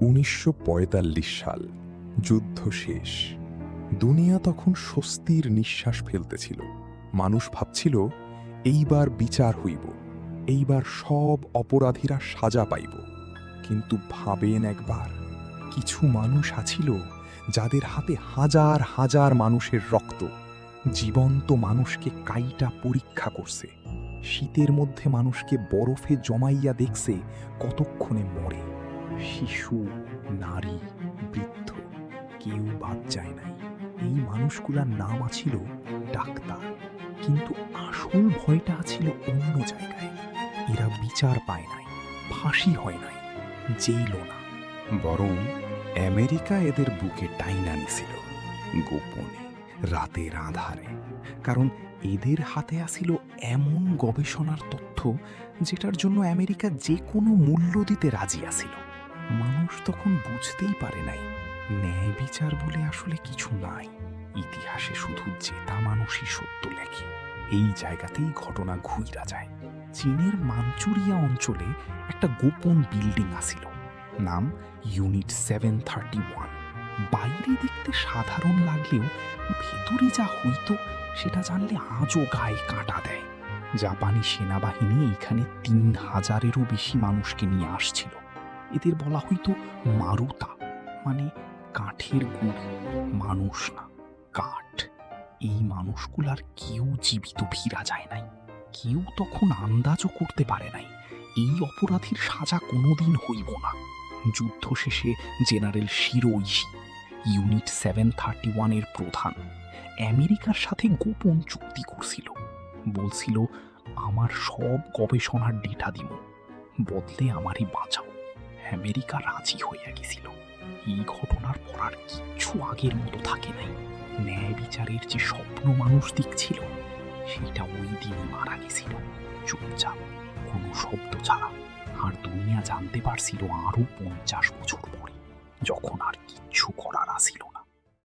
১৯৪৫ সাল, যুদ্ধ শেষ। দুনিয়া তখন স্বস্তির নিঃশ্বাস ফেলতেছিল। মানুষ ভাবছিল, এইবার বিচার হইব, এইবার সব অপরাধীরা সাজা পাইব। কিন্তু ভাবেন একবার, কিছু মানুষ আছিল যাদের হাতে হাজার হাজার মানুষের রক্ত। জীবন্ত মানুষকে কাইটা পরীক্ষা করছে, শীতের মধ্যে মানুষকে বরফে জমাইয়া দেখছে কতক্ষণে মরে। শিশু, নারী, বৃদ্ধ, কেউ বাদ যায় নাই। এই মানুষগুলার নাম আছিল ডাক্তার। কিন্তু আসল ভয়টা আছিল অন্য জায়গায়। এরা বিচার পায় নাই, ফাঁসি হয় নাই, জেলও না, বরং আমেরিকা এদের বুকে টাইনা নিছিল, গোপনে, রাতের আঁধারে। কারণ এদের হাতে আসিল এমন গবেষণার তথ্য যেটার জন্য আমেরিকা যে কোনো মূল্য দিতে রাজি আছিল। মানুষ তখন বুঝতেই পারে নাই, ন্যায় বিচার বলে আসলে কিছু নাই। ইতিহাসে শুধু জেতা মানুষই সত্য লেখে। এই জায়গাতেই ঘটনা ঘুইরা যায়। চীনের মাঞ্চুরিয়া অঞ্চলে একটা গোপন বিল্ডিং আছিল, নাম ইউনিট 731। বাইরে দেখতে সাধারণ লাগলেও ভেতরে যা হইতো সেটা জানলে আজও গায়ে কাঁটা দেয়। জাপানি সেনাবাহিনী এইখানে ৩,০০০-এরও বেশি মানুষকে নিয়ে আসছিল। এদের বলা হইতো মারুতা, মানে কাঠের গুড়ি, মানুষ না, কাঠ। এই মানুষগুলার কেউ জীবিত ফিরা যায় নাই। কেউ তখন আন্দাজও করতে পারে নাই এই অপরাধীর সাজা কোনোদিন হইব না। যুদ্ধ শেষে জেনারেল শিরো ইশি, ইউনিট 731-এর প্রধান, আমেরিকার সাথে গোপন চুক্তি করছিল। বলছিল, আমার সব গবেষণার ডেটা দিব, বদলে আমারই বাঁচাও। আমেরিকা রাজি হইয়া গেছিল। এই ঘটনার পর আর কিচ্ছু আগের মতো থাকে নাই। ন্যায় বিচারের যে স্বপ্ন মানুষ দেখছিল, সেটা ওই দিনই মারা গেছিল, চুপচাপ, কোনো শব্দ ছাড়া। আর দুনিয়া জানতে পারছিল আরো ৫০ বছর পরে, যখন আর কিচ্ছু করার আসিল